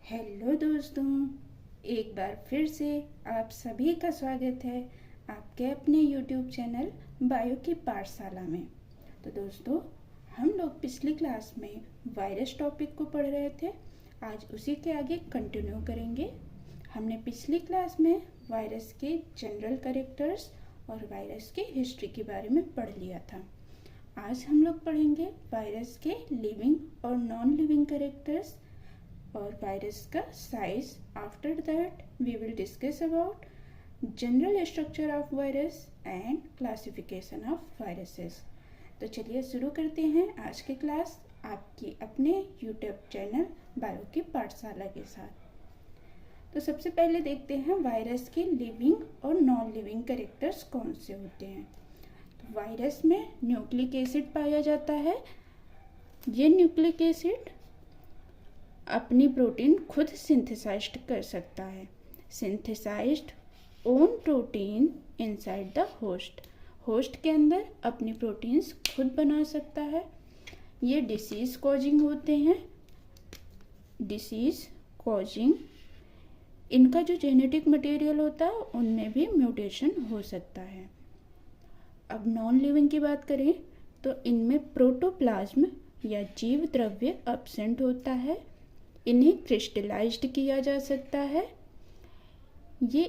Hello दोस्तों, एक बार फिर से आप सभी का स्वागत है आपके अपने YouTube चैनल बायो की पाठशाला में। तो दोस्तों, हम लोग पिछली क्लास में वायरस टॉपिक को पढ़ रहे थे। आज उसी के आगे कंटिन्यू करेंगे। हमने पिछली क्लास में वायरस के जनरल कैरेक्टर्स और वायरस की हिस्ट्री के बारे में पढ़ लिया था। आज हम लोग पढ़ेंगे वायरस के लिविंग और नॉन लिविंग कैरेक्टर्स और वायरस का size. After that we will discuss about general structure of virus and classification of viruses. तो चलिए शुरू करते हैं आज की क्लास आपकी अपने यूट्यूब चैनल बायो की पाठशाला के साथ। तो सबसे पहले देखते हैं वायरस के लिविंग और नॉन लिविंग कैरेक्टर्स कौन से होते हैं। तो वायरस में न्यूक्लिक एसिड पाया जाता है। ये न्यूक्लिक एसिड अपनी प्रोटीन खुद सिंथेसाइज्ड कर सकता है। Synthesized own protein inside the host. Host के अंदर अपनी प्रोटीन्स खुद बना सकता है। ये डिसीज कॉजिंग होते हैं। डिसीज कॉजिंग, इनका जो जेनेटिक मटेरियल होता है उनमें भी म्यूटेशन हो सकता है। अब नॉन लिविंग की बात करें तो इनमें प्रोटोप्लाज्म या जीव द्रव्य एब्सेंट होता है। इन्हें क्रिस्टलाइज्ड किया जा सकता है। ये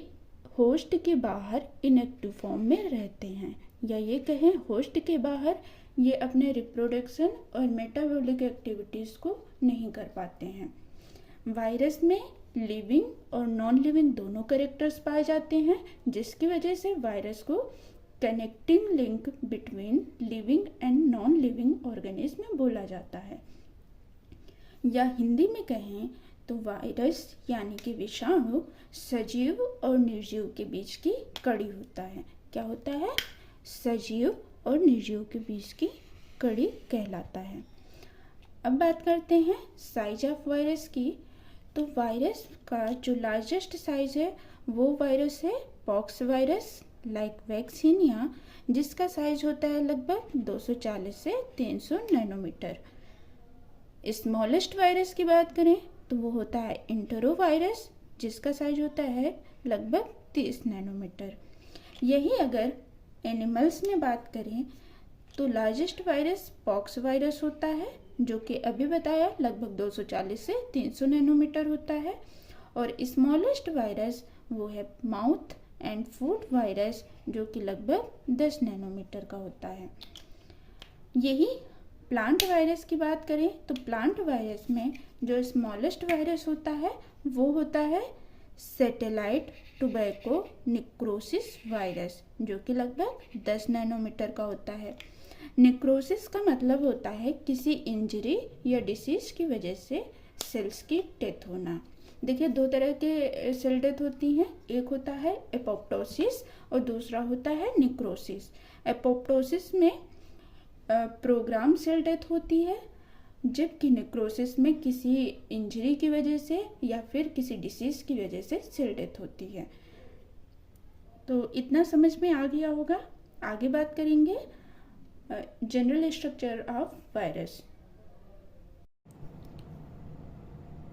होस्ट के बाहर इनएक्टिव फॉर्म में रहते हैं, या ये कहें होस्ट के बाहर ये अपने रिप्रोडक्शन और मेटाबॉलिक एक्टिविटीज़ को नहीं कर पाते हैं। वायरस में लिविंग और नॉन लिविंग दोनों कैरेक्टर्स पाए जाते हैं, जिसकी वजह से वायरस को connecting link between living and non living organism बोला जाता है। या हिंदी में कहें तो वायरस यानी कि विषाणु सजीव और निर्जीव के बीच की कड़ी होता है। क्या होता है? सजीव और निर्जीव के बीच की कड़ी कहलाता है। अब बात करते हैं साइज ऑफ वायरस की। तो वायरस का जो लार्जेस्ट साइज है वो वायरस है पॉक्स वायरस लाइक वैक्सीनिया, जिसका साइज होता है लगभग 240 से 300 नैनोमीटर। स्मॉलेस्ट वायरस की बात करें तो वो होता है इंटरो वायरस, जिसका साइज होता है लगभग 30 नैनोमीटर। यही अगर एनिमल्स में बात करें तो लार्जेस्ट वायरस पॉक्स वायरस होता है, जो कि अभी बताया लगभग 240 से 300 नैनोमीटर होता है। और स्मॉलेस्ट वायरस वो है माउथ एंड फूड वायरस, जो कि लगभग 10 नैनोमीटर का होता है। यही प्लांट वायरस की बात करें तो प्लांट वायरस में जो स्मॉलेस्ट वायरस होता है वो होता है सैटेलाइट टोबैको निक्रोसिस वायरस, जो कि लगभग 10 नैनोमीटर का होता है। निक्रोसिस का मतलब होता है किसी इंजरी या डिसीज की वजह से सेल्स की डेथ होना। देखिए, दो तरह के सेल डेथ होती हैं। एक होता है एपोप्टोसिस और दूसरा होता है निक्रोसिस। एपोप्टोसिस में प्रोग्राम सेल डेथ होती है, जबकि नेक्रोसिस में किसी इंजरी की वजह से या फिर किसी डिसीज की वजह से सेल डेथ होती है। तो इतना समझ में आ गया होगा। आगे बात करेंगे जनरल स्ट्रक्चर ऑफ वायरस।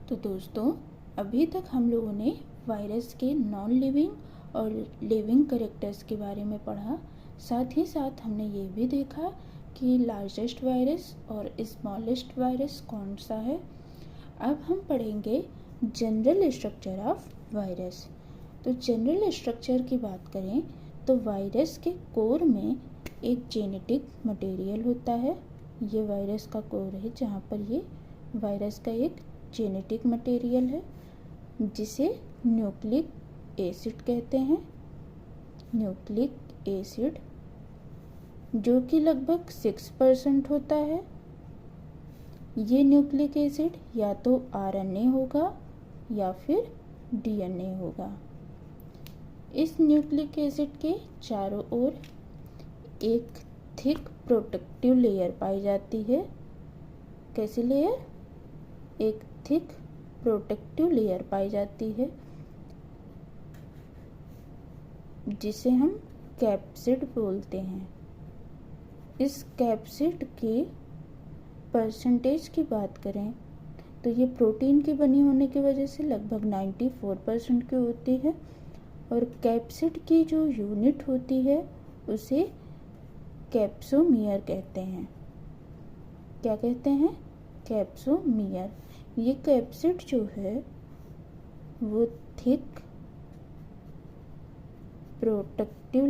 तो दोस्तों, अभी तक हम लोगों ने वायरस के नॉन लिविंग और लिविंग कैरेक्टर्स के बारे में पढ़ा। साथ ही साथ हमने ये भी देखा कि लार्जेस्ट वायरस और स्मॉलेस्ट वायरस कौन सा है। अब हम पढ़ेंगे जनरल स्ट्रक्चर ऑफ वायरस। तो जनरल स्ट्रक्चर की बात करें तो वायरस के कोर में एक जेनेटिक मटेरियल होता है। ये वायरस का कोर है, जहाँ पर ये वायरस का एक जेनेटिक मटेरियल है, जिसे न्यूक्लिक एसिड कहते हैं। न्यूक्लिक एसिड जो कि लगभग 6% होता है। ये न्यूक्लिक एसिड या तो आरएनए होगा या फिर डीएनए होगा। इस न्यूक्लिक एसिड के चारों ओर एक थिक प्रोटेक्टिव लेयर पाई जाती है। कैसी लेयर? एक थिक प्रोटेक्टिव लेयर पाई जाती है, जिसे हम कैप्सिड बोलते हैं। इस कैप्सिड की परसेंटेज की बात करें तो ये प्रोटीन की बनी होने की वजह से लगभग 94% की होती है। और कैप्सिड की जो यूनिट होती है उसे कैप्सोमीयर कहते हैं। क्या कहते हैं? कैप्सोमीयर। ये कैप्सिड जो है वो थिक प्रोटेक्टिव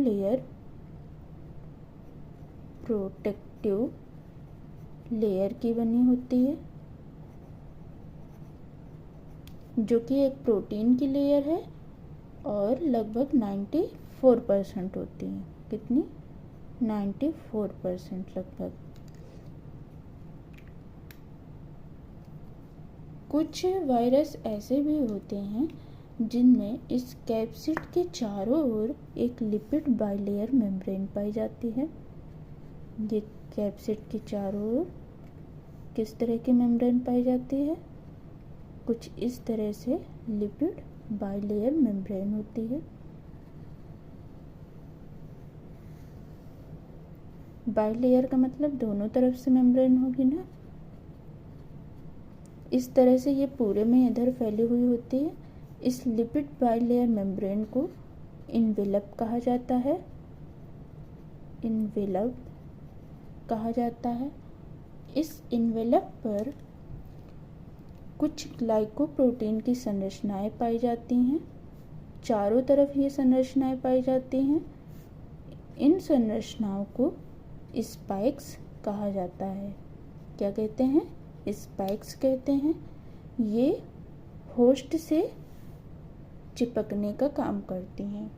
लेयर की बनी होती है, जो कि एक प्रोटीन की लेयर है और लगभग 94% होती है। कितनी? 94% लगभग। कुछ वायरस ऐसे भी होते हैं जिनमें इस कैप्सिड के चारों ओर एक लिपिड बाइलेयर मेम्ब्रेन पाई जाती है। ये कैप्सिड के चारों ओर किस तरह की मेम्ब्रेन पाई जाती है? कुछ इस तरह से लिपिड बाइलेयर मेम्ब्रेन होती है। बाइलेयर का मतलब दोनों तरफ से मेम्ब्रेन होगी ना। इस तरह से ये पूरे में इधर फैली हुई होती है। इस लिपिड बाइलेयर मेम्ब्रेन को इनवेलप कहा जाता है। इनवेलप कहा जाता है। इस इनवेलप पर कुछ ग्लाइकोप्रोटीन की संरचनाएं पाई जाती हैं। चारों तरफ ये संरचनाएं पाई जाती हैं। इन संरचनाओं को स्पाइक्स कहा जाता है। क्या कहते हैं? स्पाइक्स कहते हैं। ये होस्ट से चिपकने का काम करती हैं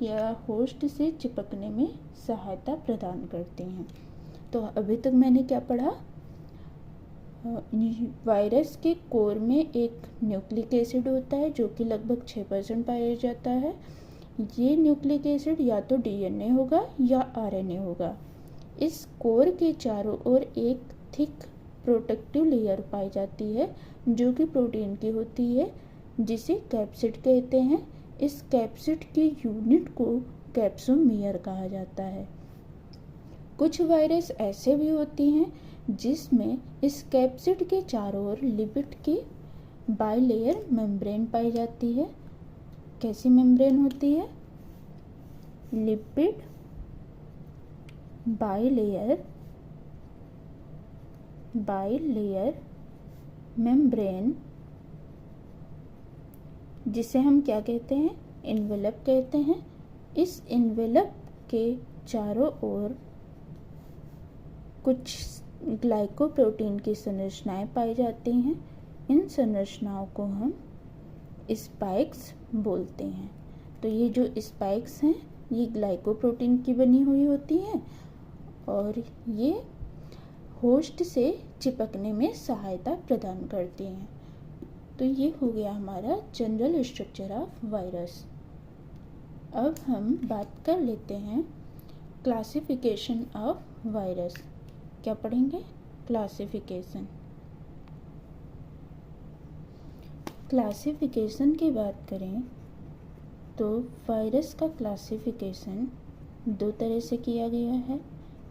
या होस्ट से चिपकने में सहायता प्रदान करती हैं। तो अभी तक मैंने क्या पढ़ा? वायरस के कोर में एक न्यूक्लिक एसिड होता है जो कि लगभग 6% पाया जाता है। ये न्यूक्लिक एसिड या तो डीएनए होगा या आरएनए होगा। इस कोर के चारों ओर एक थिक प्रोटेक्टिव लेयर पाई जाती है जो कि प्रोटीन की होती है, जिसे कैप्सिड कहते हैं। इस कैप्सिड की यूनिट को कैप्सोमीयर कहा जाता है। कुछ वायरस ऐसे भी होती हैं जिसमें इस कैप्सिड के चारों ओर लिपिड की बाइलेयर मेम्ब्रेन पाई जाती है। कैसी मेम्ब्रेन होती है? लिपिड बाइलेयर मेम्ब्रेन, जिसे हम क्या कहते हैं? इनवेलप कहते हैं। इस इनवेलप के चारों ओर कुछ ग्लाइकोप्रोटीन की संरचनाएं पाई जाती हैं। इन संरचनाओं को हम स्पाइक्स बोलते हैं। तो ये जो स्पाइक्स हैं ये ग्लाइकोप्रोटीन की बनी हुई होती हैं और ये होस्ट से चिपकने में सहायता प्रदान करती हैं। तो ये हो गया हमारा जनरल स्ट्रक्चर ऑफ वायरस। अब हम बात कर लेते हैं क्लासिफिकेशन ऑफ वायरस। क्या पढ़ेंगे? क्लासिफिकेशन। क्लासिफिकेशन की बात करें तो वायरस का क्लासिफिकेशन दो तरह से किया गया है।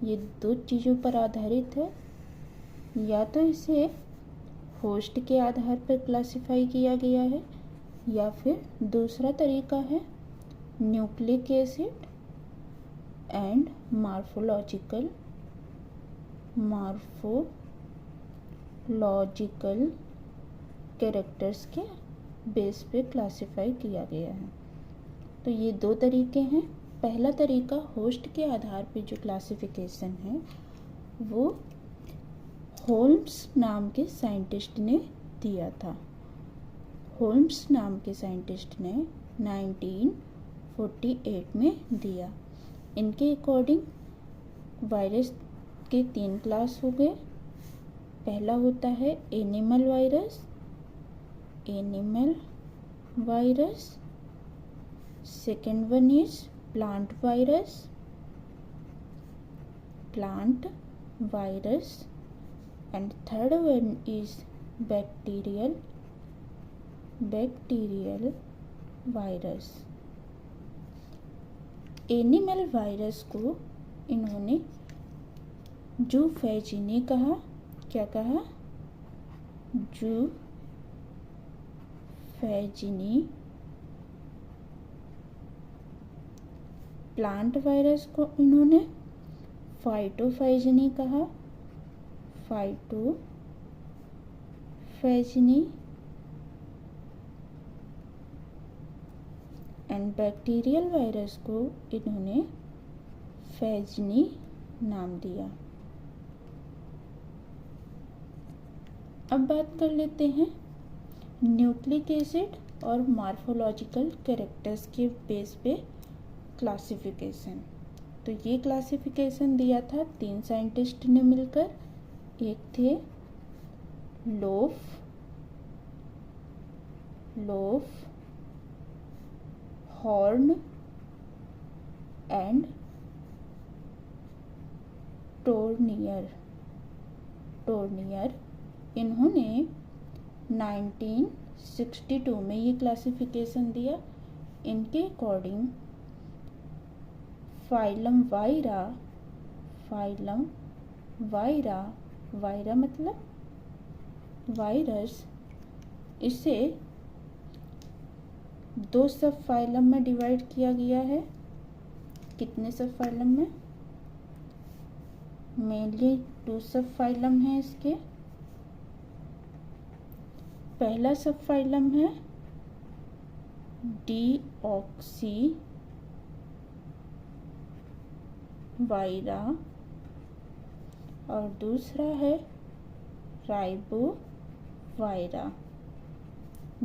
ये दो चीज़ों पर आधारित है। या तो इसे होस्ट के आधार पर क्लासिफाई किया गया है या फिर दूसरा तरीका है nucleic acid and morphological characters के बेस पे क्लासिफाई किया गया है। तो ये दो तरीके हैं। पहला तरीका होस्ट के आधार पे जो क्लासिफिकेशन है वो होल्म्स नाम के साइंटिस्ट ने दिया था। होल्म्स नाम के साइंटिस्ट ने 1948 में दिया। इनके अकॉर्डिंग वायरस के 3 क्लास हो गए। पहला होता है animal virus, second one is plant virus and third one is bacterial virus. Animal virus को इन्होंने जू फैजी ने कहा। क्या कहा? जुफैजिनी। प्लांट वायरस को इन्होंने फाइटोफैजिनी कहा, फाइटोफैजिनी। एंड बैक्टीरियल वायरस को इन्होंने फैजिनी नाम दिया। अब बात कर लेते हैं न्यूक्लिक एसिड और मॉर्फोलॉजिकल कैरेक्टर्स के बेस पे क्लासिफिकेशन। तो ये क्लासिफिकेशन दिया था 3 साइंटिस्ट ने मिलकर। एक थे लोफ, हॉर्न एंड टोर्नियर। इन्होंने 1962 में ये क्लासिफिकेशन दिया। इनके अकॉर्डिंग फाइलम वायरा मतलब वायरस, इसे 2 सब फाइलम में डिवाइड किया गया है। कितने सब फाइलम में? मेनली 2 सब फाइलम है इसके। पहला सब फाइलम है डीऑक्सी वायरा और दूसरा है राइबो वायरा।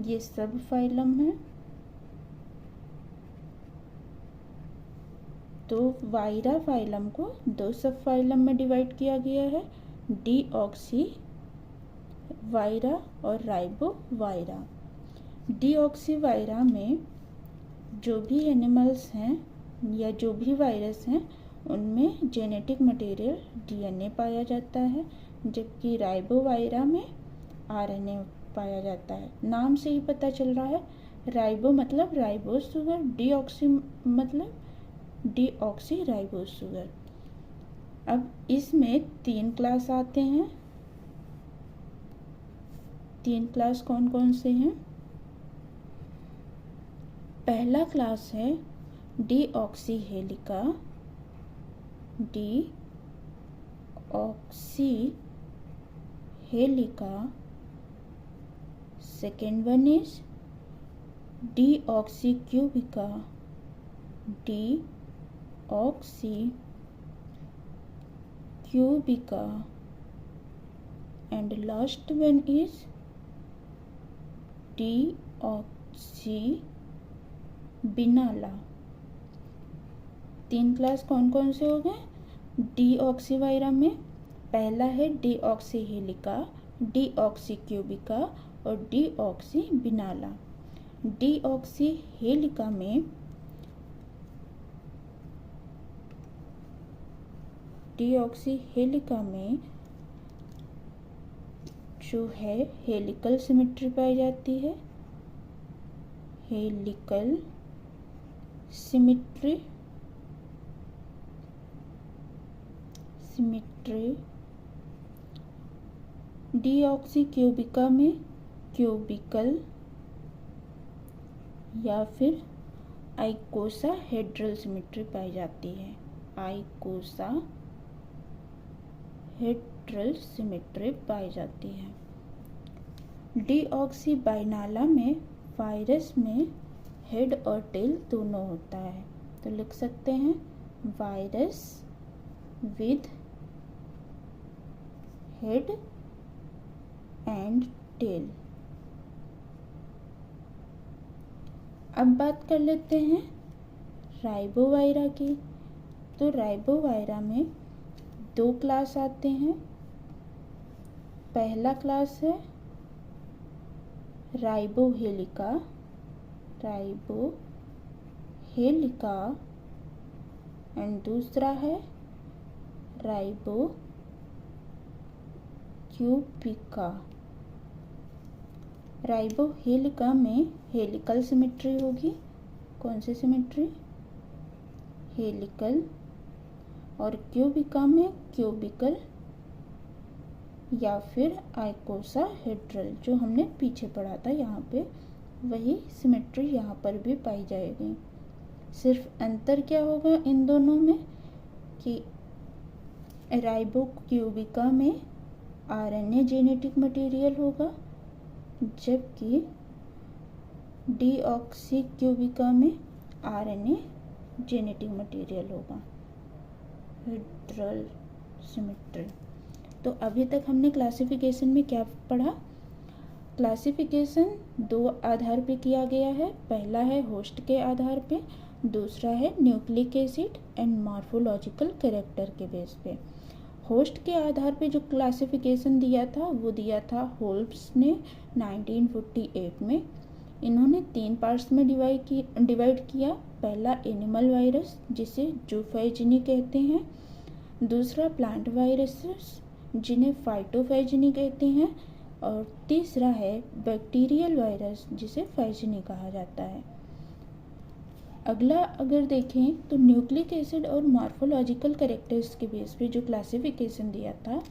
ये सब फाइलम है। तो वायरा फाइलम को 2 सब फाइलम में डिवाइड किया गया है, डीऑक्सी वायरा और राइबो वायरा। डीऑक्सी वायरा में जो भी एनिमल्स हैं या जो भी वायरस हैं उनमें जेनेटिक मटेरियल डीएनए पाया जाता है, जबकि राइबो वायरा में आरएनए पाया जाता है। नाम से ही पता चल रहा है, राइबो मतलब राइबोज शुगर, डीऑक्सी मतलब डीऑक्सी राइबोज शुगर। अब इसमें 3 क्लास आते हैं। 3 क्लास कौन कौन से हैं? पहला क्लास है डीऑक्सी हेलिका। सेकेंड वन इज डीऑक्सी क्यूबिका। एंड लास्ट वन इज डीऑक्सी बिनाला। 3 क्लास कौन कौन से हो गए? डीऑक्सी वायरा में पहला है डीऑक्सी हेलिका, डीऑक्सी क्यूबिका और डीऑक्सी बिनाला। डीऑक्सी हेलिका में जो है हेलिकल सिमेट्री पाई जाती है। हेलिकल सिमेट्री डीऑक्सी क्यूबिका में क्यूबिकल या फिर आइकोसा हेड्रल सिमेट्री पाई जाती है। आइकोसा हेड्रल सिमेट्री पाई जाती है। डीऑक्सी बाइनाला में वायरस में हेड और टेल दोनों होता है। तो लिख सकते हैं virus with head and tail. अब बात कर लेते हैं राइबो वायरा की। तो राइबो वायरा में 2 क्लास आते हैं। पहला क्लास है राइबो हेलिका एंड दूसरा है राइबो क्यूबिका। राइबो हेलिका में हेलिकल सिमेट्री होगी। कौन सी सिमेट्री? हेलिकल। और क्यूबिका में क्यूबिकल या फिर आइकोसाहेड्रल, जो हमने पीछे पढ़ा था यहाँ पे, वही सिमेट्री यहाँ पर भी पाई जाएगी। सिर्फ अंतर क्या होगा इन दोनों में कि राइबोक्यूबिका में आरएनए जेनेटिक मटेरियल होगा, जबकि डीऑक्सीक्यूबिका में आरएनए जेनेटिक मटेरियल होगा। हेड्रल सिमेट्री। तो अभी तक हमने क्लासिफिकेशन में क्या पढ़ा? क्लासिफिकेशन दो आधार पे किया गया है। पहला है होस्ट के आधार पे, दूसरा है nucleic acid and morphological character के बेस पे। होस्ट के आधार पे जो क्लासिफिकेशन दिया था वो दिया था होल्ब्स ने 1948 में। इन्होंने 3 पार्ट्स में डिवाइड किया। पहला एनिमल वायरस, जिसे ज़ूफाइजिनी कहते हैं, दूसरा प्लांट वायरसेस, जिन्हें फाइटोफैजिनी कहते हैं, और तीसरा है बैक्टीरियल वायरस, जिसे फाइजिनी कहा जाता है। अगला अगर देखें तो न्यूक्लिक एसिड और मॉर्फोलॉजिकल कैरेक्टर्स के बेस पे जो क्लासिफिकेशन दिया था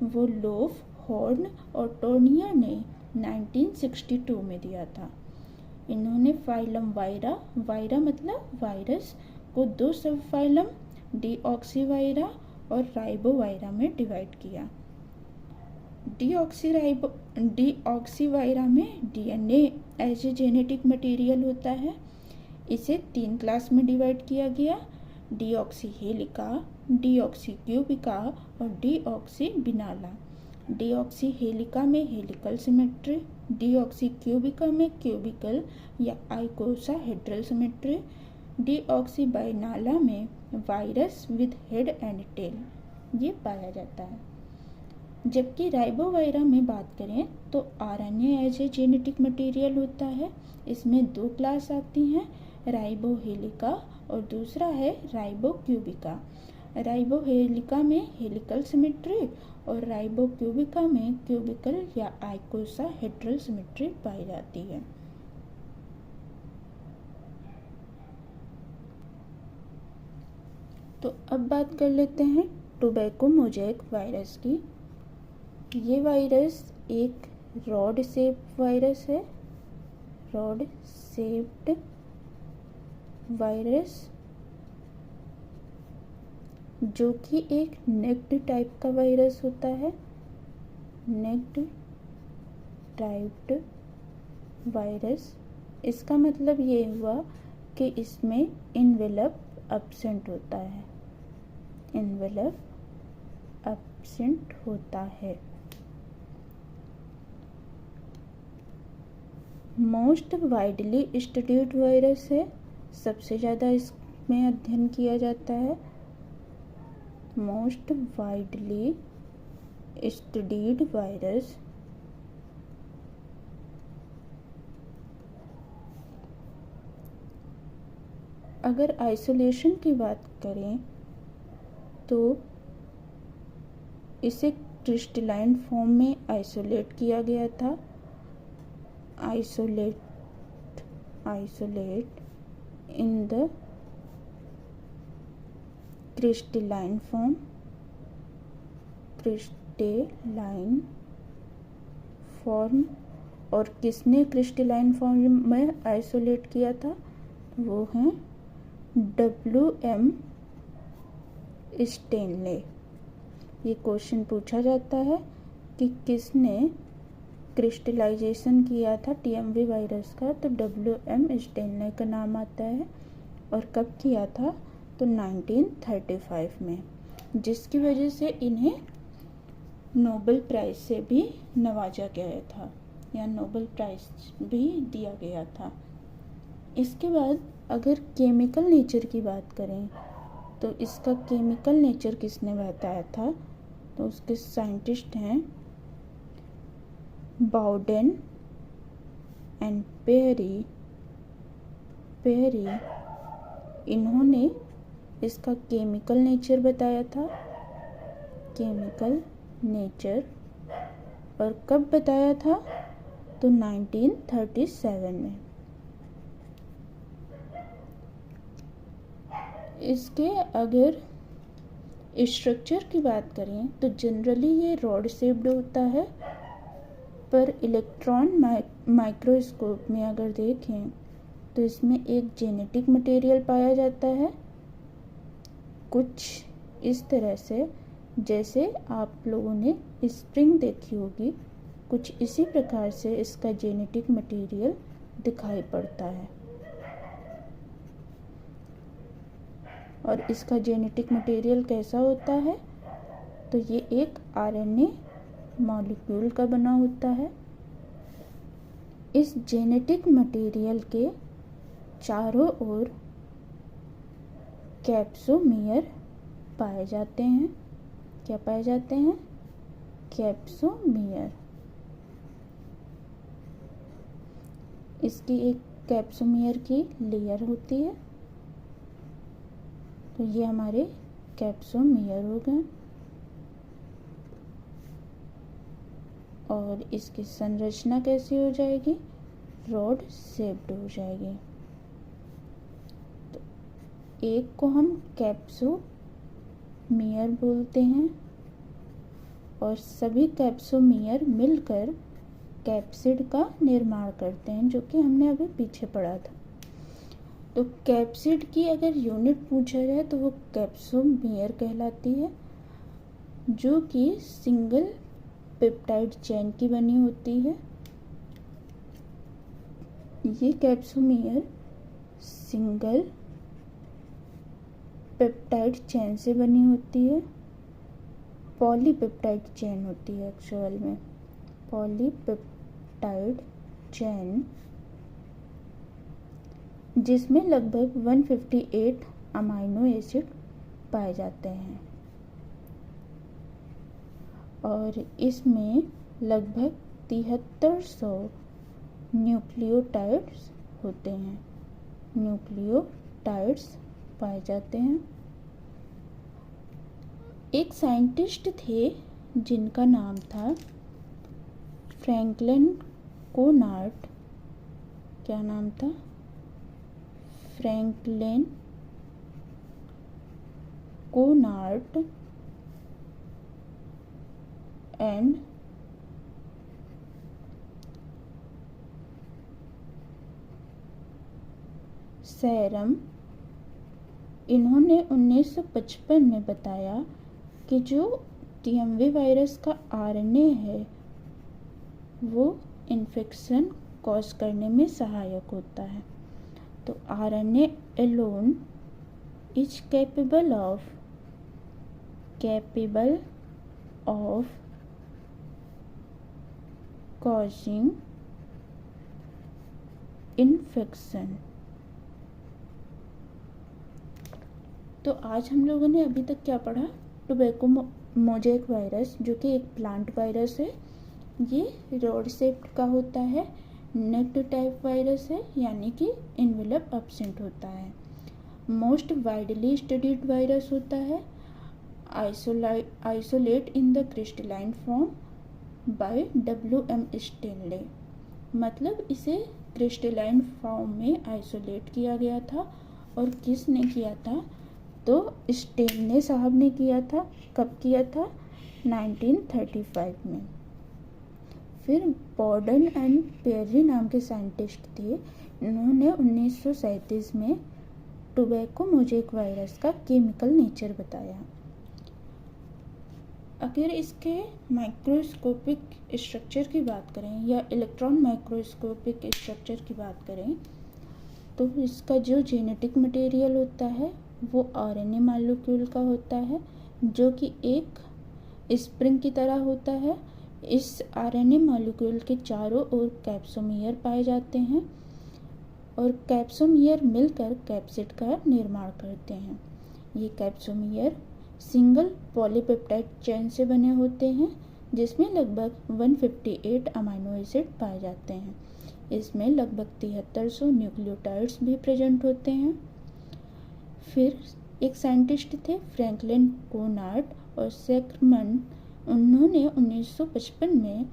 वो लोफ, हॉर्न और टोर्नियर ने 1962 में दिया था। इन्होंने फाइलम वायरा, वायरा मतलब वायरस, को 2 सब फाइलम डीऑक्सीवायरा और राइबोवायरा में डिवाइड किया। डीऑक्सीवायरा में DNA as a genetic material होता है। इसे 3 क्लास में डिवाइड किया गया: डीऑक्सीहेलिका, डीऑक्सीक्यूबिका और डीऑक्सीबिनाला। डीऑक्सीहेलिका में हेलिकल सिमेट्री, डीऑक्सीक्यूबिका में क्यूबिकल या आइकोसाहेड्रल सिमेट्री, डीऑक्सीबाइनाला में virus with head and tail ये पाया जाता है। जबकि राइबोवायरा में बात करें तो RNA as a genetic material होता है। इसमें 2 क्लास आती हैं, राइबोहेलिका और दूसरा है राइबोक्यूबिका। राइबोहेलिका में हेलिकल सिमेट्री और राइबोक्यूबिका में क्यूबिकल या आइकोसाहेड्रल सिमेट्री पाई जाती है। तो अब बात कर लेते हैं टोबैको मोज़ेक वायरस की। ये वायरस एक रॉड शेप वायरस है, रॉड शेप्ड वायरस, जो कि एक नेक्ड टाइप का वायरस होता है। नेक्ड टाइप्ड वायरस, इसका मतलब ये हुआ कि इसमें इनवेलप एब्सेंट होता है, इनवेलप एब्सेंट होता है। मोस्ट वाइडली स्टडीड वायरस है, सबसे ज़्यादा इसमें अध्ययन किया जाता है। मोस्ट वाइडली स्टडीड वायरस अगर आइसोलेशन की बात करें तो इसे क्रिस्टलाइन फॉर्म में आइसोलेट किया गया था। isolate in the crystalline form और किसने क्रिस्टलाइन फॉर्म में आइसोलेट किया था? वो हैं WM स्टेनले। ये क्वेश्चन पूछा जाता है कि किसने क्रिस्टलाइजेशन किया था TMV वायरस का, तो WM स्टेनले का नाम आता है। और कब किया था? तो 1935 में, जिसकी वजह से इन्हें नोबेल प्राइज़ से भी नवाजा गया था या नोबेल प्राइज़ भी दिया गया था। इसके बाद अगर केमिकल नेचर की बात करें तो इसका केमिकल नेचर किसने बताया था? तो उसके साइंटिस्ट हैं बाउडेन एंड पेरी। इन्होंने इसका केमिकल नेचर बताया था, केमिकल नेचर, और कब बताया था? तो 1937 में। इसके अगर स्ट्रक्चर की बात करें तो जनरली ये रॉड शेप्ड होता है, पर इलेक्ट्रॉन माइक्रोस्कोप में अगर देखें तो इसमें एक जेनेटिक मटेरियल पाया जाता है, कुछ इस तरह से जैसे आप लोगों ने स्प्रिंग देखी होगी, कुछ इसी प्रकार से इसका जेनेटिक मटेरियल दिखाई पड़ता है। और इसका जेनेटिक मटेरियल कैसा होता है, तो ये एक आरएनए मॉलिक्यूल का बना होता है। इस जेनेटिक मटेरियल के चारों ओर कैप्सोमियर पाए जाते हैं। क्या पाए जाते हैं? कैप्सोमियर। इसकी एक कैप्सोमियर की लेयर होती है, तो ये हमारे कैप्सोमियर हो गए। और इसकी संरचना कैसी हो जाएगी? रॉड शेप्ड हो जाएगी। तो एक को हम कैप्सोमियर बोलते हैं और सभी कैप्सोमियर मिलकर कैप्सिड का निर्माण करते हैं, जो कि हमने अभी पीछे पढ़ा था। तो कैप्सिड की अगर यूनिट पूछा जाए तो वो कैप्सोमियर कहलाती है, जो कि सिंगल पेप्टाइड चेन की बनी होती है। ये कैप्सोमियर सिंगल पेप्टाइड चेन से बनी होती है। पॉलीपेप्टाइड चेन होती है एक्चुअल में, पॉलीपेप्टाइड चेन, जिसमें लगभग 158 अमाइनो एसिड पाए जाते हैं और इसमें लगभग 7300 न्यूक्लियोटाइड्स होते हैं। न्यूक्लियोटाइड्स पाए जाते हैं। एक साइंटिस्ट थे जिनका नाम था फ्रैंकलिन कोनार्ड। क्या नाम था? Franklin Konrad and serum. इन्होंने 1955 में बताया कि जो TMV वायरस का RNA है वो इन्फेक्शन कॉज करने में सहायक होता है। तो RNA alone is capable of causing infection। तो आज हम लोगों ने अभी तक क्या पढ़ा? टोबैको मोज़ेक वायरस, जो कि एक प्लांट वायरस है। ये रॉड शेप्ड का होता है, नेक्ड टाइप वायरस है, यानी कि इनवेलप एब्सेंट होता है। मोस्ट वाइडली स्टडीड वायरस होता है, isolate in the crystalline form by WM Stanley. मतलब इसे क्रिस्टलाइन फॉर्म में आइसोलेट किया गया था। और किसने किया था? तो स्टेनले साहब ने किया था। कब किया था? 1935 में। फिर बॉर्डन एंड पेरी नाम के साइंटिस्ट थे, इन्होंने 1937 में टोबैको मोज़ेक वायरस का केमिकल नेचर बताया। अगर इसके माइक्रोस्कोपिक स्ट्रक्चर की बात करें या इलेक्ट्रॉन माइक्रोस्कोपिक स्ट्रक्चर की बात करें तो इसका जो जेनेटिक मटेरियल होता है वो RNA मॉलिक्यूल का होता है, जो कि एक स्प्रिंग की तरह होता है। इस RNA मॉलिक्यूल के चारों ओर कैप्सोमियर पाए जाते हैं और कैप्सोमियर मिलकर कैप्सिड का निर्माण करते हैं। ये कैप्सोमियर सिंगल पॉलीपेप्टाइड चेन से बने होते हैं, जिसमें लगभग 158 अमाइनो एसिड पाए जाते हैं। इसमें लगभग 7300 न्यूक्लियोटाइड्स भी प्रेजेंट होते हैं। फिर एक साइंटिस्ट थे फ्रैंकलिन कोनार्ड और सैक्रमन, उन्होंने 1955 में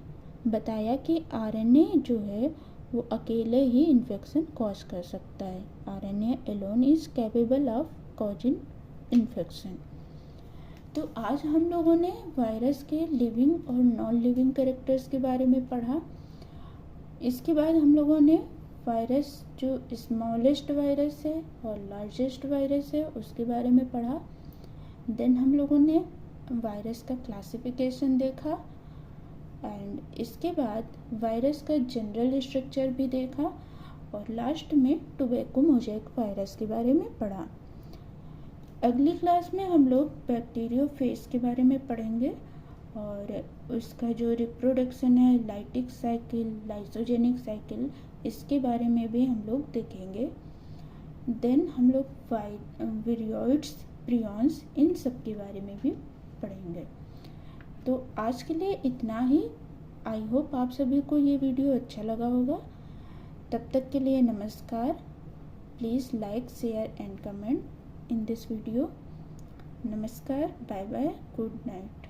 बताया कि RNA जो है वो अकेले ही इन्फेक्शन कॉज कर सकता है। RNA alone is capable of causing infection। तो आज हम लोगों ने वायरस के लिविंग और नॉन लिविंग कैरेक्टर्स के बारे में पढ़ा। इसके बाद हम लोगों ने वायरस जो स्मॉलेस्ट वायरस है और लार्जेस्ट वायरस है उसके बारे में पढ़ा। देन हम लोगों ने वायरस का क्लासिफिकेशन देखा एंड इसके बाद वायरस का जनरल स्ट्रक्चर भी देखा और लास्ट में टोबैको मोज़ेक वायरस के बारे में पढ़ा। अगली क्लास में हम लोग बैक्टीरियोफेज के बारे में पढ़ेंगे और उसका जो रिप्रोडक्शन है, लाइटिक साइकिल, लाइसोजेनिक साइकिल, इसके बारे में भी हम लोग देखेंगे। देन हम लोग विरियोइड्स, प्रियॉन्स, इन सब के बारे में भी पढ़ेंगे। तो आज के लिए इतना ही। आई होप आप सभी को ये वीडियो अच्छा लगा होगा। तब तक के लिए नमस्कार। Please like, share and comment in this video. Namaskar, bye bye, good night.